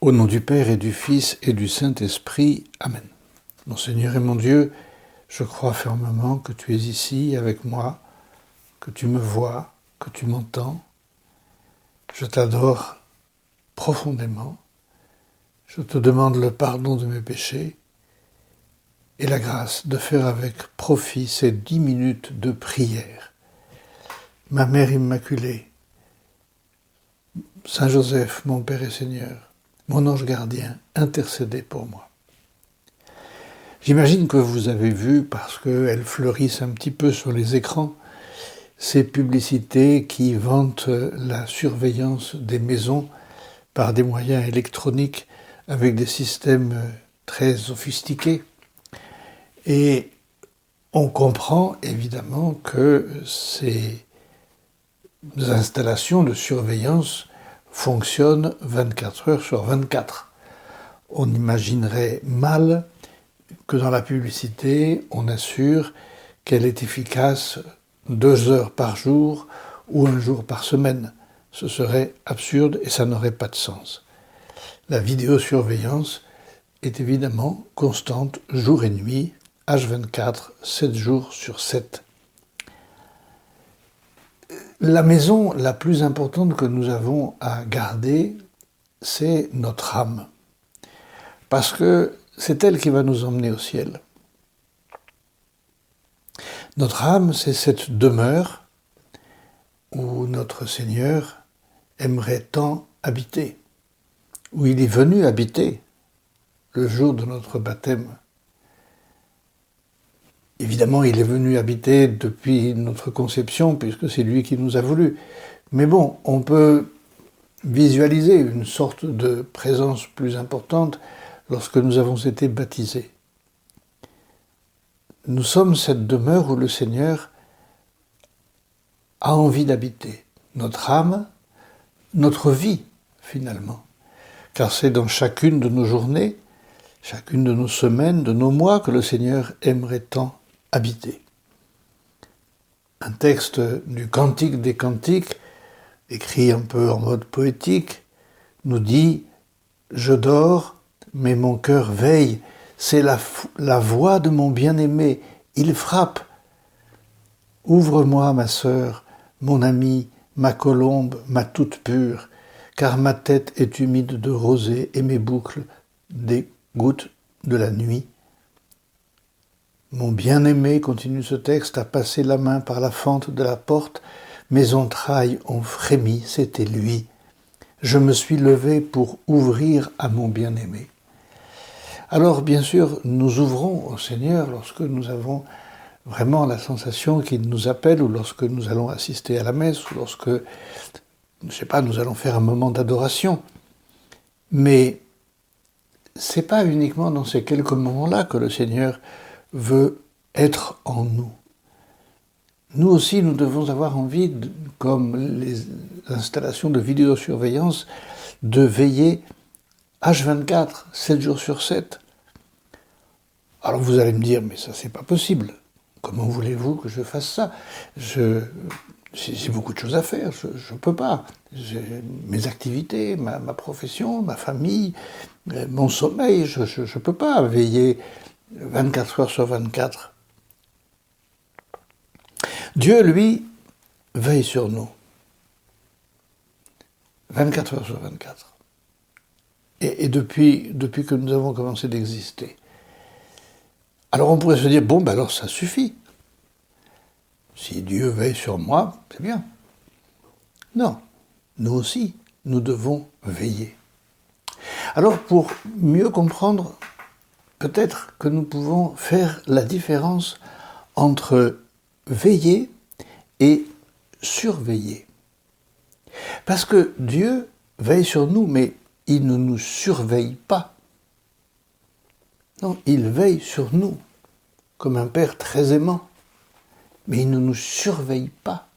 Au nom du Père et du Fils et du Saint-Esprit. Amen. Mon Seigneur et mon Dieu, je crois fermement que tu es ici avec moi, que tu me vois, que tu m'entends. Je t'adore profondément. Je te demande le pardon de mes péchés et la grâce de faire avec profit ces 10 minutes de prière. Ma Mère Immaculée, Saint Joseph, mon Père et Seigneur, mon ange gardien, intercédez pour moi. J'imagine que vous avez vu, parce qu'elles fleurissent un petit peu sur les écrans, ces publicités qui vantent la surveillance des maisons par des moyens électroniques avec des systèmes très sophistiqués. Et on comprend évidemment que ces installations de surveillance fonctionnent 24 heures sur 24. On imaginerait mal que dans la publicité, on assure qu'elle est efficace 2 heures par jour ou 1 jour par semaine. Ce serait absurde et ça n'aurait pas de sens. La vidéosurveillance est évidemment constante jour et nuit, H24, 7 jours sur 7. La maison la plus importante que nous avons à garder, c'est notre âme. Parce que c'est elle qui va nous emmener au ciel. Notre âme, c'est cette demeure où notre Seigneur aimerait tant habiter, où il est venu habiter le jour de notre baptême. Évidemment, il est venu habiter depuis notre conception, puisque c'est lui qui nous a voulu. Mais bon, on peut visualiser une sorte de présence plus importante lorsque nous avons été baptisés. Nous sommes cette demeure où le Seigneur a envie d'habiter. Notre âme, notre vie, finalement. Car c'est dans chacune de nos journées, chacune de nos semaines, de nos mois, que le Seigneur aimerait tant habiter. Un texte du Cantique des Cantiques, écrit un peu en mode poétique, nous dit « Je dors, mais mon cœur veille, c'est la voix de mon bien-aimé, il frappe. Ouvre-moi, ma sœur, mon amie, ma colombe, ma toute pure, car ma tête est humide de rosée et mes boucles des gouttes de la nuit. » Mon bien-aimé, continue ce texte, a passé la main par la fente de la porte, mes entrailles ont frémi, c'était lui. Je me suis levé pour ouvrir à mon bien-aimé. Alors, bien sûr, nous ouvrons au Seigneur lorsque nous avons vraiment la sensation qu'il nous appelle, ou lorsque nous allons assister à la messe, ou lorsque, nous allons faire un moment d'adoration. Mais c'est pas uniquement dans ces quelques moments-là que le Seigneur veut être en nous. Nous aussi, nous devons avoir envie, comme les installations de vidéosurveillance, de veiller H24, 7 jours sur 7. Alors vous allez me dire, mais ça c'est pas possible. Comment voulez-vous que je fasse ça ? J'ai beaucoup de choses à faire, je ne peux pas. J'ai mes activités, ma profession, ma famille, mon sommeil, je ne peux pas veiller 24 heures sur 24. Dieu, lui, veille sur nous. 24 heures sur 24. Et depuis que nous avons commencé d'exister. Alors on pourrait se dire, bon, alors ça suffit. Si Dieu veille sur moi, c'est bien. Non, nous aussi, nous devons veiller. Alors pour mieux comprendre, peut-être que nous pouvons faire la différence entre veiller et surveiller. Parce que Dieu veille sur nous, mais il ne nous surveille pas. Non, il veille sur nous, comme un père très aimant. Mais il ne nous surveille pas.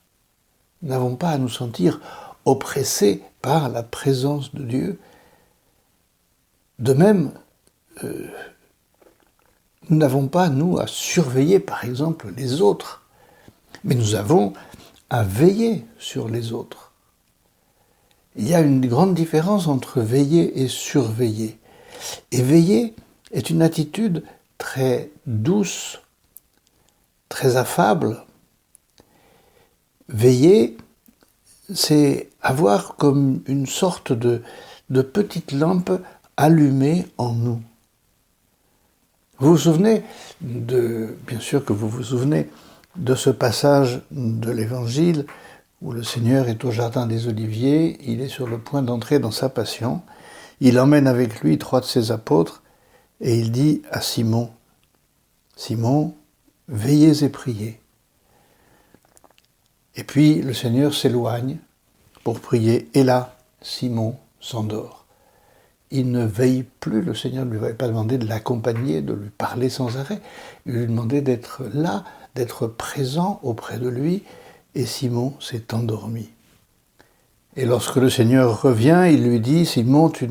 Nous n'avons pas à nous sentir oppressés par la présence de Dieu. De même, nous n'avons pas, nous, à surveiller, par exemple, les autres. Mais nous avons à veiller sur les autres. il y a une grande différence entre veiller et surveiller. Et veiller est une attitude très douce, très affable. Veiller, c'est avoir comme une sorte de petite lampe allumée en nous. Vous vous souvenez bien sûr que vous vous souvenez de ce passage de l'Évangile où le Seigneur est au Jardin des Oliviers, il est sur le point d'entrer dans sa passion, il emmène avec lui 3 de ses apôtres et il dit à Simon, « Simon, veillez et priez. » Et puis le Seigneur s'éloigne pour prier et là, Simon s'endort. Il ne veille plus, le Seigneur ne lui avait pas demandé de l'accompagner, de lui parler sans arrêt. Il lui demandait d'être là, d'être présent auprès de lui, et Simon s'est endormi. Et lorsque le Seigneur revient, il lui dit, « Simon, tu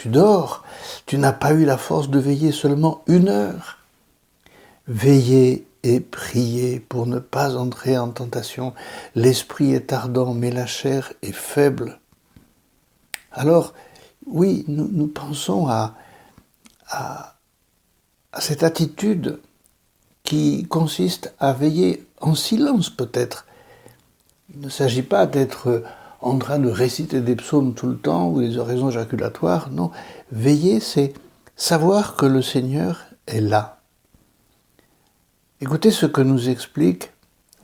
dors, tu n'as pas eu la force de veiller seulement 1 heure. Veillez et priez pour ne pas entrer en tentation. L'esprit est ardent, mais la chair est faible. » Alors, oui, nous pensons à cette attitude qui consiste à veiller en silence peut-être. Il ne s'agit pas d'être en train de réciter des psaumes tout le temps ou des oraisons éjaculatoires, non. Veiller, c'est savoir que le Seigneur est là. Écoutez ce que nous explique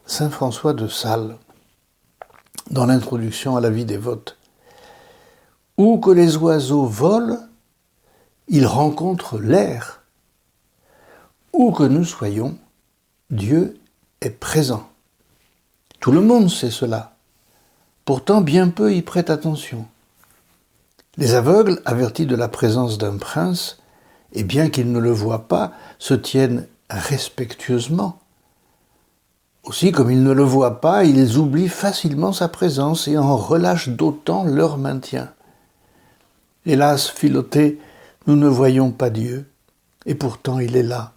saint François de Sales dans l'introduction à la vie dévote. Où que les oiseaux volent, ils rencontrent l'air. Où que nous soyons, Dieu est présent. Tout le monde sait cela. Pourtant, bien peu y prêtent attention. Les aveugles, avertis de la présence d'un prince, et bien qu'ils ne le voient pas, se tiennent respectueusement. Aussi, comme ils ne le voient pas, ils oublient facilement sa présence et en relâchent d'autant leur maintien. Hélas, Philothée, nous ne voyons pas Dieu, et pourtant il est là.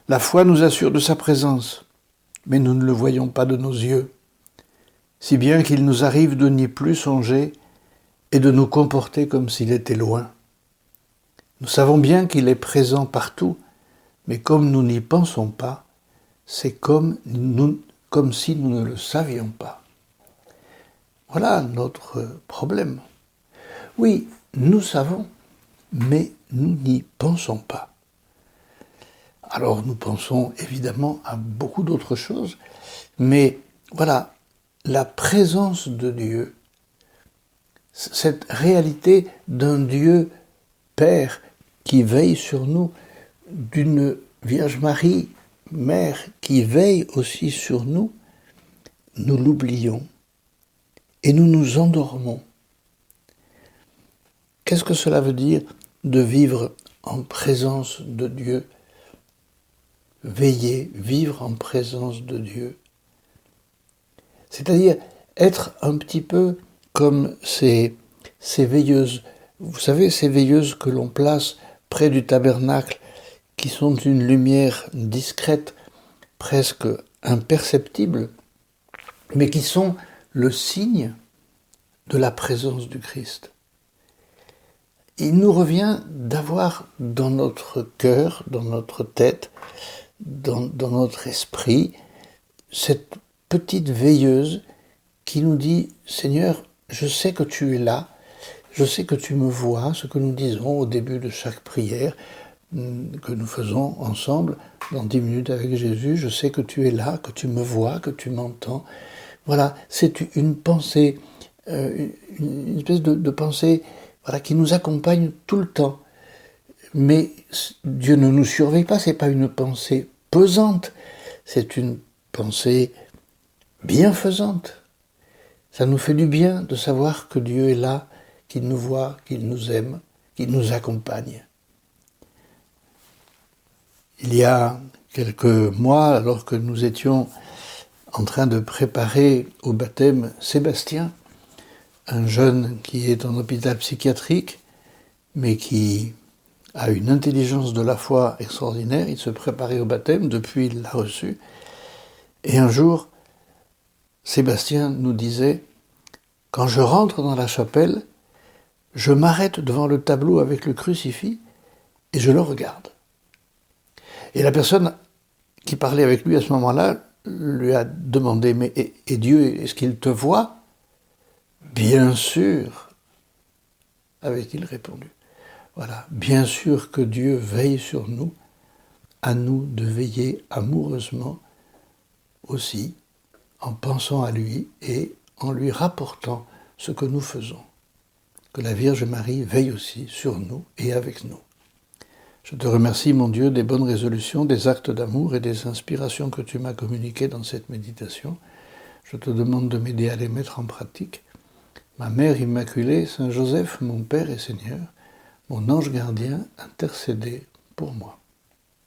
La foi nous assure de sa présence, mais nous ne le voyons pas de nos yeux, si bien qu'il nous arrive de n'y plus songer et de nous comporter comme s'il était loin. Nous savons bien qu'il est présent partout, mais comme nous n'y pensons pas, c'est comme si nous ne le savions pas. Voilà notre problème. Oui, nous savons, mais nous n'y pensons pas. Alors nous pensons évidemment à beaucoup d'autres choses, mais voilà, la présence de Dieu, cette réalité d'un Dieu Père qui veille sur nous, d'une Vierge Marie, Mère qui veille aussi sur nous, nous l'oublions et nous nous endormons. Qu'est-ce que cela veut dire de vivre en présence de Dieu? Veiller, vivre en présence de Dieu. C'est-à-dire être un petit peu comme ces veilleuses. Vous savez, ces veilleuses que l'on place près du tabernacle, qui sont d'une lumière discrète, presque imperceptible, mais qui sont le signe de la présence du Christ. Il nous revient d'avoir dans notre cœur, dans notre tête, dans notre esprit, cette petite veilleuse qui nous dit « Seigneur, je sais que tu es là, je sais que tu me vois », ce que nous disons au début de chaque prière que nous faisons ensemble dans 10 minutes avec Jésus, je sais que tu es là, que tu me vois, que tu m'entends. Voilà, c'est une pensée, une espèce de pensée qui nous accompagne tout le temps. Mais Dieu ne nous surveille pas, c'est pas une pensée pesante, c'est une pensée bienfaisante. Ça nous fait du bien de savoir que Dieu est là, qu'il nous voit, qu'il nous aime, qu'il nous accompagne. Il y a quelques mois, alors que nous étions en train de préparer au baptême Sébastien, un jeune qui est en hôpital psychiatrique, mais qui a une intelligence de la foi extraordinaire, il se préparait au baptême, depuis il l'a reçu. Et un jour, Sébastien nous disait quand je rentre dans la chapelle, je m'arrête devant le tableau avec le crucifix et je le regarde. Et la personne qui parlait avec lui à ce moment-là lui a demandé, mais et Dieu, est-ce qu'il te voit ? Bien sûr, avait-il répondu. Voilà, bien sûr que Dieu veille sur nous, à nous de veiller amoureusement aussi, en pensant à lui et en lui rapportant ce que nous faisons. Que la Vierge Marie veille aussi sur nous et avec nous. Je te remercie, mon Dieu, des bonnes résolutions, des actes d'amour et des inspirations que tu m'as communiquées dans cette méditation. Je te demande de m'aider à les mettre en pratique. Ma Mère Immaculée, Saint Joseph, mon Père et Seigneur, mon ange gardien, intercédez pour moi.